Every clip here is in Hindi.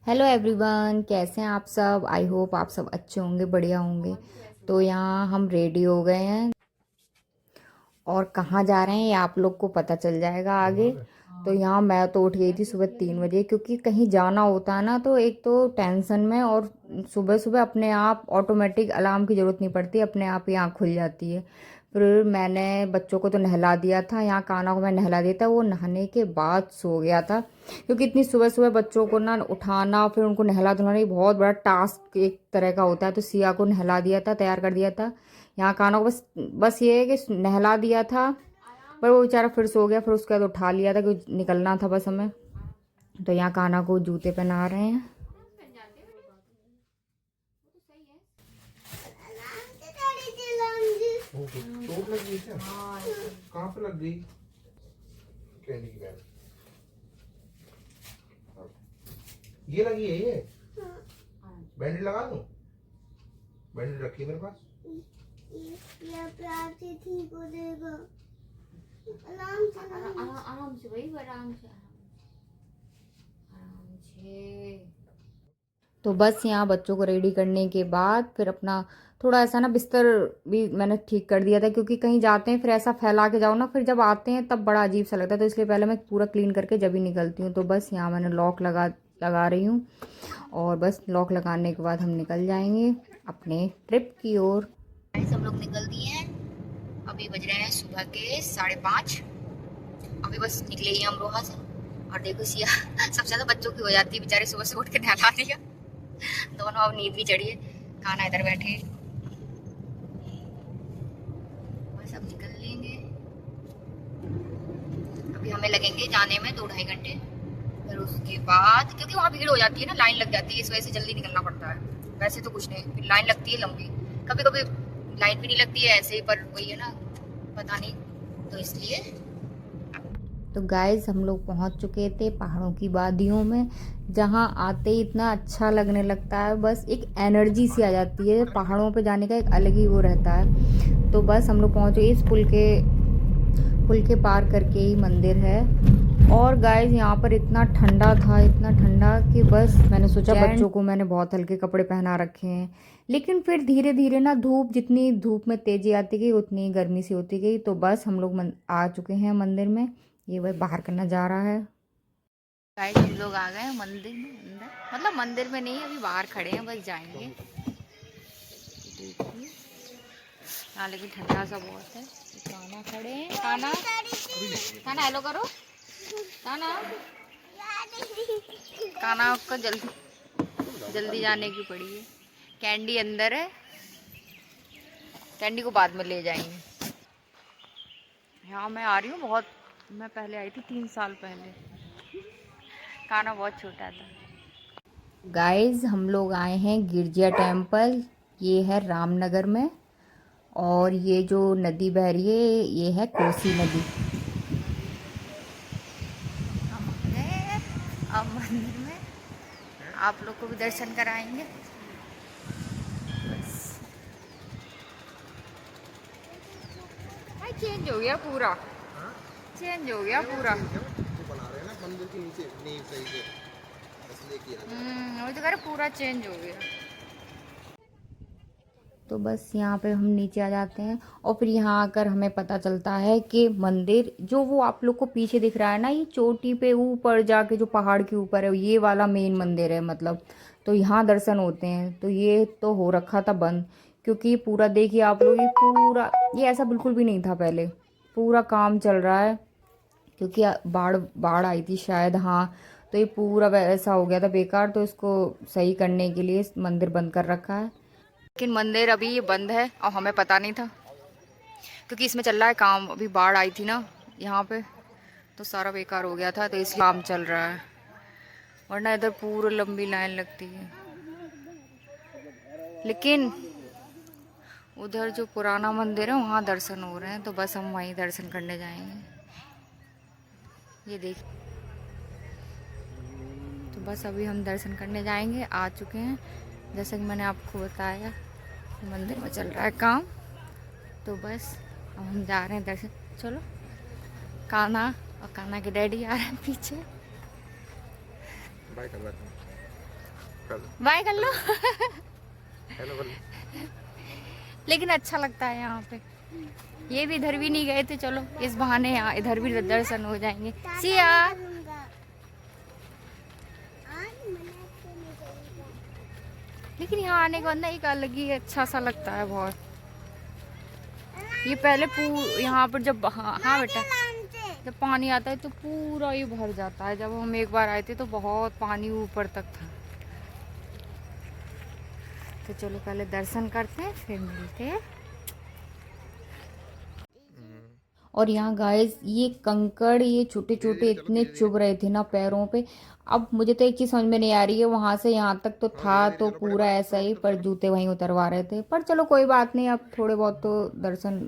हेलो एवरीवन, कैसे हैं आप सब। आई होप आप सब अच्छे होंगे, बढ़िया होंगे। तो यहाँ हम रेडी हो गए हैं और कहाँ जा रहे हैं ये आप लोग को पता चल जाएगा आगे। तो यहाँ मैं तो उठ गई थी सुबह 3 बजे, क्योंकि कहीं जाना होता है ना तो एक तो टेंशन में, और सुबह सुबह अपने आप ऑटोमेटिक अलार्म की ज़रूरत नहीं पड़ती, अपने आप ही आँख खुल जाती है। फिर मैंने बच्चों को तो नहला दिया था, यहाँ कान्हा को मैं नहला दिया था, वो नहाने के बाद सो गया था। क्योंकि इतनी सुबह सुबह बच्चों को ना उठाना, फिर उनको नहला धुलाना, ये बहुत बड़ा टास्क एक तरह का होता है। तो सिया को नहला दिया था, तैयार कर दिया था। यहाँ कान्हा को बस बस ये है कि नहला दिया था, पर वो बेचारा फिर सो गया। फिर उसके बाद उठा लिया था क्योंकि निकलना था बस हमें। तो यहाँ कान्हा को जूते पहना रहे हैं। चोट लग गई क्या? कहाँ पे लग गई? कैंडी की बैग। ये लगी है ये? बैंडेज लगा दूं? बैंडेज रखी है मेरे पास। ये प्यार से ठीक हो जाएगा। आराम से भाई, आराम से। तो बस यहाँ बच्चों को रेडी करने के बाद फिर अपना थोड़ा ऐसा ना बिस्तर भी मैंने ठीक कर दिया था, क्योंकि कहीं जाते हैं फिर ऐसा फैला के जाओ ना, फिर जब आते हैं तब बड़ा अजीब सा लगता है। तो इसलिए पहले मैं पूरा क्लीन करके जब ही निकलती हूँ। तो बस यहाँ मैंने लॉक लगा रही हूँ, और बस लॉक लगाने के बाद हम निकल जाएंगे अपने ट्रिप की ओर। हम लोग निकल दिए हैं। अभी बज रहे हैं सुबह के 5:30। अभी बस निकले ही हम रोहा से। और देखो सिया सबसे ज़्यादा बच्चों की हो जाती है, बेचारे सुबह से उठ के नहला दिया दोनों। अब नींद भी चढ़ी है, खाना इधर बैठे। बस अब निकल लेंगे। अभी हमें लगेंगे जाने में 2-2.5 घंटे। फिर उसके बाद, क्योंकि वहाँ भीड़ हो जाती है ना, लाइन लग जाती है, इस वजह से जल्दी निकलना पड़ता है। वैसे तो कुछ नहीं, फिर लाइन लगती है लंबी। कभी कभी लाइन भी नहीं लगती है ऐसे ही, पर वही है ना, पता नहीं, तो इसलिए। तो गाइस हम लोग पहुंच चुके थे पहाड़ों की वादियों में, जहां आते ही इतना अच्छा लगने लगता है। बस एक एनर्जी सी आ जाती है, पहाड़ों पे जाने का एक अलग ही वो रहता है। तो बस हम लोग पहुंचे, इस पुल के पार करके ही मंदिर है। और गाइस यहाँ पर इतना ठंडा था, इतना ठंडा कि बस मैंने सोचा, बच्चों को मैंने बहुत हल्के कपड़े पहना रखे हैं। लेकिन फिर धीरे धीरे ना जितनी धूप में तेजी आती गई उतनी गर्मी सी होती गई। तो बस हम लोग आ चुके हैं मंदिर में। ये वही बाहर का नज़ारा है। गाइस हम लोग आ गए हैं मंदिर में अंदर, मतलब मंदिर में नहीं, अभी बाहर खड़े हैं, बस जाएंगे। देखिए यहाँ लेकिन ठंडा सा बहुत है। काना खड़े हैं, काना काना हेलो करो। काना काना को जल्दी जल्दी जाने की पड़ी है। कैंडी अंदर है, कैंडी को बाद में ले जाएंगे। यहाँ मैं आ रही हूँ बहुत, मैं पहले आई थी 3 साल पहले। काना बहुत छोटा था। गाइस हम लोग आए हैं गिरजिया टेम्पल, ये है रामनगर में। और ये जो नदी बह रही है ये है कोसी नदी। हम आ गए अब मंदिर में, आप लोग को भी दर्शन कराएंगे। बस भाई चेंज हो गया पूरा, चेंज हो गया पूरा। बना रहे हैं ना मंदिर के नीचे नींव सही से, इसलिए किया। वो तो कह रहे पूरा चेंज हो गया। तो बस यहाँ पे हम नीचे आ जाते हैं, और फिर यहाँ आकर हमें पता चलता है कि मंदिर जो वो आप लोग को पीछे दिख रहा है ना, ये चोटी पे ऊपर जाके जो पहाड़ के ऊपर है, ये वाला मेन मंदिर है मतलब। तो यहाँ दर्शन होते हैं। तो ये तो हो रखा था बंद, क्योंकि पूरा देखिए आप लोग, ये पूरा, ये ऐसा बिल्कुल भी नहीं था पहले। पूरा काम चल रहा है, क्योंकि बाढ़ बाढ़ आई थी शायद, हाँ। तो ये पूरा वैसा हो गया था बेकार, तो इसको सही करने के लिए इस मंदिर बंद कर रखा है। लेकिन मंदिर अभी ये बंद है और हमें पता नहीं था, क्योंकि इसमें चल रहा है काम। अभी बाढ़ आई थी ना यहाँ पे, तो सारा बेकार हो गया था, तो इसलिए काम चल रहा है। वरना इधर पूरी लंबी लाइन लगती है। लेकिन उधर जो पुराना मंदिर है वहाँ दर्शन हो रहे हैं, तो बस हम वहीं दर्शन करने जाएंगे। ये देख, तो बस अभी हम दर्शन करने जाएंगे, आ चुके हैं। जैसे कि मैंने आपको बताया, मंदिर में चल रहा है काम। तो बस अब हम जा रहे हैं दर्शन। चलो, कान्हा और कान्हा के डैडी आ रहे हैं पीछे। बाय कर बैठो। बाय कर लो। हेलो बोल। लेकिन अच्छा लगता है यहाँ पे। ये भी इधर भी नहीं गए थे, चलो इस बहाने यहाँ इधर भी दर्शन हो जाएंगे। सिया करूंगा। आज मना तो नहीं करूंगा। लेकिन यहाँ आने के बाद ना एक अलग ही अच्छा सा लगता है बहुत। ये पहले यहाँ पर जब हाँ बेटा जब पानी आता है तो पूरा ये भर जाता है। जब हम एक बार आए थे तो बहुत पानी ऊपर तक था। तो चलो पहले दर्शन करते हैं फिर मिलते हैं। और यहाँ गाइस ये कंकड़ ये छोटे छोटे इतने चुभ रहे थे ना पैरों पे। अब मुझे तो एक चीज समझ में नहीं आ रही है, वहां से यहाँ तक तो था तो पूरा ऐसा ही, पर जूते वहीं उतरवा रहे थे। पर चलो कोई बात नहीं, अब थोड़े बहुत तो दर्शन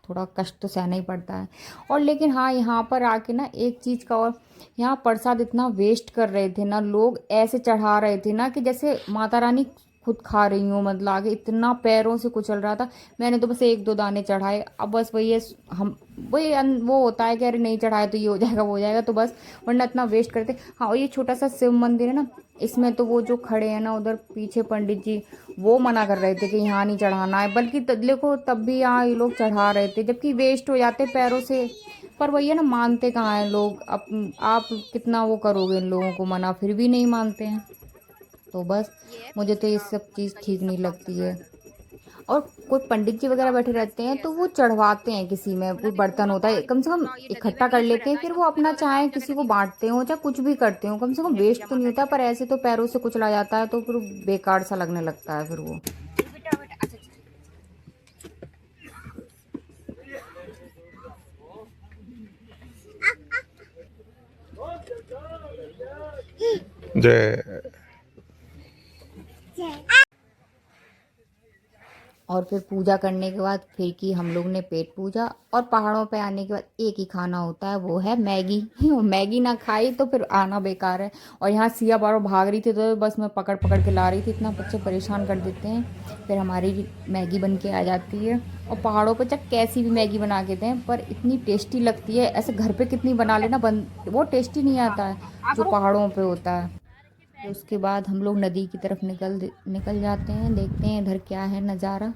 थोड़ा कष्ट तो सहना ही पड़ता है। और लेकिन हाँ यहाँ पर आके ना एक चीज का और, यहाँ प्रसाद इतना वेस्ट कर रहे थे ना लोग, ऐसे चढ़ा रहे थे ना कि जैसे माता रानी खुद खा रही हूँ, मतलब आगे इतना पैरों से कुचल रहा था। मैंने तो बस एक दो दाने चढ़ाए। अब बस वही है, हम वही वो होता है कि अरे नहीं चढ़ाए तो ये हो जाएगा वो हो जाएगा, तो बस वरना इतना वेस्ट करते। हाँ और ये छोटा सा शिव मंदिर है ना, इसमें तो वो जो खड़े हैं ना उधर पीछे पंडित जी, वो मना कर रहे थे कि यहाँ नहीं चढ़ाना है, बल्कि देखो तब भी यहाँ ये लोग चढ़ा रहे थे, जबकि वेस्ट हो जाते पैरों से। पर वही है ना, मानते कहाँ हैं लोग। अब आप कितना वो करोगे इन लोगों को मना, फिर भी नहीं मानते हैं। तो बस मुझे तो ये सब चीज़ ठीक नहीं लगती है। और कोई पंडित जी वगैरह बैठे रहते हैं तो वो चढ़वाते हैं, किसी में कोई बर्तन होता है कम से कम इकट्ठा कर लेते हैं, फिर वो अपना चाहे किसी को बांटते हो चाहे कुछ भी करते हो, कम से कम वेस्ट तो नहीं होता। पर ऐसे तो पैरों से कुचला जाता है तो फिर बेकार सा लगने लगता है फिर वो। जय। और फिर पूजा करने के बाद फिर की हम लोग ने पेट पूजा। और पहाड़ों पे आने के बाद एक ही खाना होता है, वो है मैगी। मैगी ना खाई तो फिर आना बेकार है। और यहाँ सिया बार भाग रही थी तो बस मैं पकड़ पकड़ के ला रही थी, इतना बच्चे परेशान कर देते हैं। फिर हमारी मैगी बन के आ जाती है। और पहाड़ों पर चाहे कैसी भी मैगी बना के दें पर इतनी टेस्टी लगती है। ऐसे घर पर कितनी बना लेना वो टेस्टी नहीं आता है जो पहाड़ों पर होता है। तो उसके बाद हम लोग नदी की तरफ निकल जाते हैं, देखते हैं इधर क्या है नज़ारा।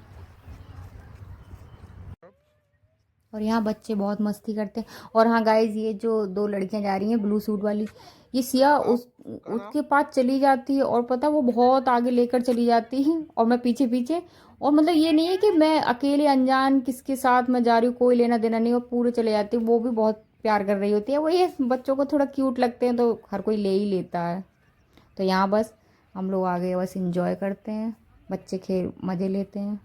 और यहाँ बच्चे बहुत मस्ती करते हैं। और हाँ गाइज ये जो दो लड़कियां जा रही हैं ब्लू सूट वाली, ये सिया उसके पास चली जाती है और पता वो बहुत आगे लेकर चली जाती है और मैं पीछे पीछे। और मतलब ये नहीं है कि मैं अकेले अनजान किसके साथ मैं जा रही हूँ, कोई लेना देना नहीं, और पूरे चले जाती है। वो भी बहुत प्यार कर रही होती है। वही बच्चों को थोड़ा क्यूट लगते हैं तो हर कोई ले ही लेता है। तो यहाँ बस हम लोग आगे बस इंजॉय करते हैं, बच्चे खेल मज़े लेते हैं।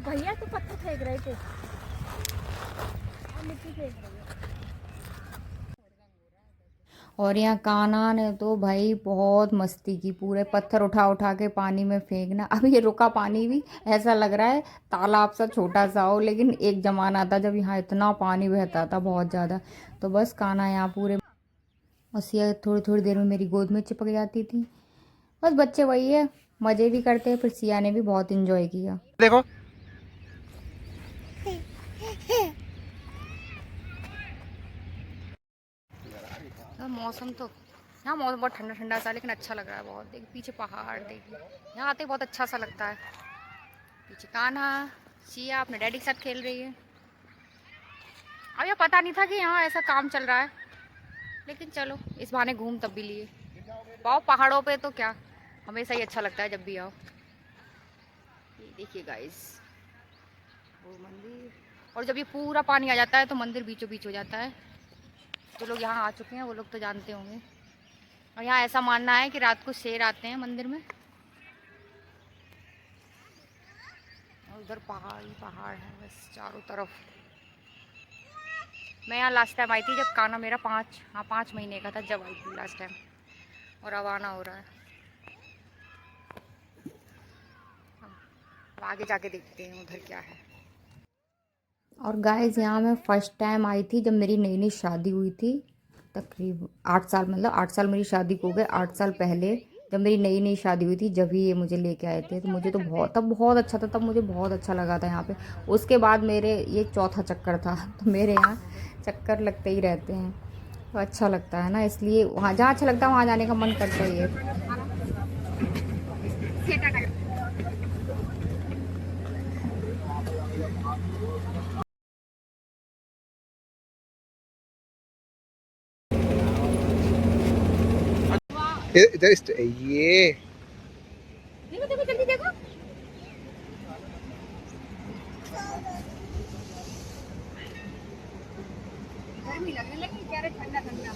भैया तो पत्थर फेंक रहे थे और मिट्टी फेंक रहे हैं। और यहाँ कान्हा ने तो भाई बहुत मस्ती की, पूरे पत्थर उठा उठा के पानी में फेंकना। अब ये रुका पानी भी ऐसा लग रहा है तालाब सा छोटा सा हो, लेकिन एक जमाना था जब यहाँ इतना पानी बहता था बहुत ज़्यादा। तो बस कान्हा यहाँ पूरे, और सिया थोड़ी थोड़ी देर में मेरी गोद में चिपक जाती थी। बस बच्चे वही है, मज़े भी करते हैं। फिर सिया ने भी बहुत इंजॉय किया। देखो मौसम तो यहाँ मौसम बहुत ठंडा ठंडा सा, लेकिन अच्छा लग रहा है बहुत। देखिए पीछे पहाड़, देखिए यहाँ आते बहुत अच्छा सा लगता है। पीछे कान्हा सिया अपने डैडी के साथ खेल रही है। अब यह पता नहीं था कि यहाँ ऐसा काम चल रहा है, लेकिन चलो इस बहाने घूम तब भी लिए। पाओ पहाड़ों पे तो क्या हमेशा ही अच्छा लगता है जब भी आओ। ये देखिए गाइस वो मंदिर, और जब ये पूरा पानी आ जाता है तो मंदिर बीचों बीच हो जाता है। जो लोग यहाँ आ चुके हैं वो लोग तो जानते होंगे। और यहाँ ऐसा मानना है कि रात को शेर आते हैं मंदिर में। और उधर पहाड़ ही पहाड़ है बस चारों तरफ। मैं यहाँ लास्ट टाइम आई थी जब कान्हा मेरा 5 महीने का था, जब आई थी लास्ट टाइम। और अब आना हो रहा है, अब आगे जाके देखते हैं उधर क्या है। और गाइस यहाँ मैं फ़र्स्ट टाइम आई थी जब मेरी नई नई शादी हुई थी, तकरीबन 8 साल, मतलब 8 साल मेरी शादी को हो गए। 8 साल पहले जब मेरी नई नई शादी हुई थी जब ही ये मुझे लेके आए थे, तो मुझे तो बहुत अच्छा था, तब मुझे बहुत अच्छा लगा था यहाँ पे। उसके बाद मेरे ये चौथा चक्कर था, तो मेरे यहाँ चक्कर लगते ही रहते हैं, तो अच्छा लगता है ना, इसलिए वहाँ जहाँ अच्छा लगता है वहाँ जाने का मन करता ही है। इधर ये देखो देखो जल्दी देखो। गर्मी लगने लगी, कह रहे ठंडा ठंडा।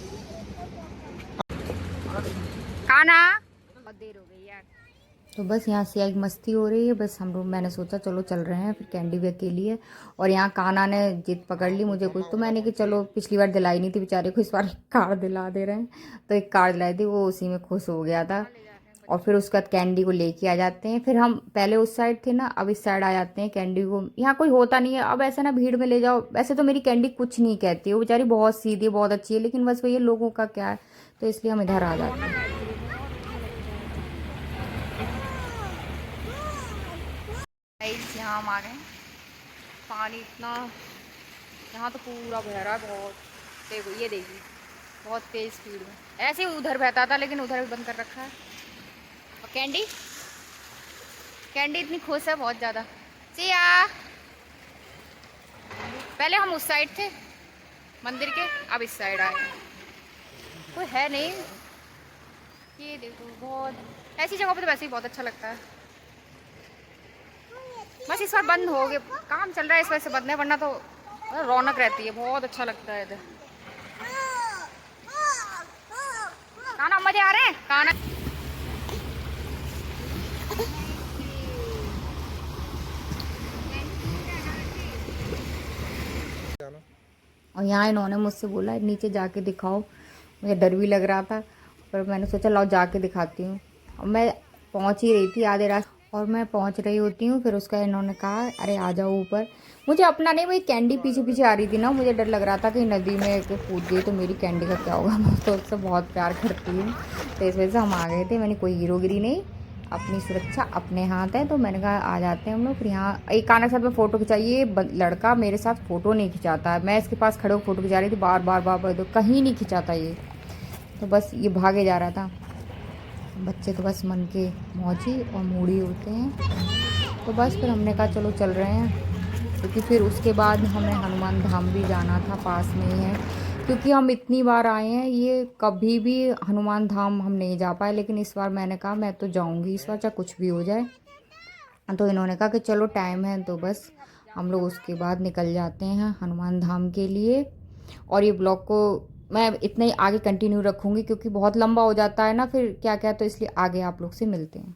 खाना बहुत देर हो गई यार। तो बस यहाँ से एक मस्ती हो रही है, बस हम लोग, मैंने सोचा चलो चल रहे हैं फिर कैंडी बैग के लिए। और यहाँ कान्हा ने जिद पकड़ ली मुझे कुछ, तो मैंने कि चलो, पिछली बार दिलाई नहीं थी बेचारे को, इस बार कार दिला दे रहे हैं। तो एक कार दिलाई थी, वो उसी में खुश हो गया था। और फिर उसके बाद कैंडी को लेके आ जाते हैं, फिर हम पहले उस साइड थे ना, अब इस साइड आ जाते हैं कैंडी को। यहाँ कोई होता नहीं है अब, ऐसा ना भीड़ में ले जाओ। वैसे तो मेरी कैंडी कुछ नहीं कहती है, वो बेचारी बहुत सीधी है, बहुत अच्छी है, लेकिन बस वही लोगों का क्या है, तो इसलिए हम इधर आ जाते हैं। यहाँ हम आ गए, पानी इतना यहाँ तो पूरा बह रहा है बहुत। देखो ये देखिए, बहुत तेज स्पीड में, ऐसे ही उधर बहता था लेकिन उधर भी बंद कर रखा है। और कैंडी कैंडी इतनी खुश है बहुत ज़्यादा। सिया, पहले हम उस साइड थे मंदिर के, अब इस साइड आए, कोई है नहीं। ये देखो, बहुत ऐसी जगह पर तो वैसे ही बहुत अच्छा लगता है। बस इस बार बंद हो गए, काम चल रहा है इस वजह से बंद है, वरना तो रौनक रहती है, बहुत अच्छा लगता है इधर। खाना मजे आ रहे हैं खाना। और यहाँ इन्होंने मुझसे बोला नीचे जाके दिखाओ, मुझे डर भी लग रहा था, पर मैंने सोचा लाओ जाके दिखाती हूँ। और मैं पहुँच ही रही थी आधे रास्ते, और मैं पहुँच रही होती हूँ, फिर उसका इन्होंने कहा अरे आ जाओ ऊपर। मुझे अपना नहीं, वही कैंडी पीछे पीछे आ रही थी ना, मुझे डर लग रहा था कि नदी में कूद गई तो मेरी कैंडी का क्या होगा। मैं तो उससे बहुत प्यार करती हूँ, तो इस वजह से हम आ गए थे। मैंने कोई हीरोगिरी नहीं, अपनी सुरक्षा अपने हाथ है, तो मैंने कहा आ जाते हैं हम लोग। फिर यहाँ एक कान्हा के साथ में फ़ोटो खिंचाइए, लड़का मेरे साथ फ़ोटो नहीं खिंचाता है। मैं इसके पास खड़े होकर फ़ोटो खिंचा रही थी, बार बार तो कहीं नहीं खिंचाता ये, तो बस ये भागे जा रहा था। बच्चे तो बस मन के मौजी और मूडी होते हैं, तो बस फिर हमने कहा चलो चल रहे हैं, क्योंकि फिर उसके बाद हमें हनुमान धाम भी जाना था, पास में ही है। क्योंकि हम इतनी बार आए हैं, ये कभी भी हनुमान धाम हम नहीं जा पाए, लेकिन इस बार मैंने कहा मैं तो जाऊंगी इस बार, चाहे कुछ भी हो जाए। तो इन्होंने कहा कि चलो टाइम है, तो बस हम लोग उसके बाद निकल जाते हैं हनुमान धाम के लिए। और ये ब्लॉग को मैं इतना ही आगे कंटिन्यू रखूँगी, क्योंकि बहुत लंबा हो जाता है ना फिर क्या क्या, तो इसलिए आगे आप लोग से मिलते हैं।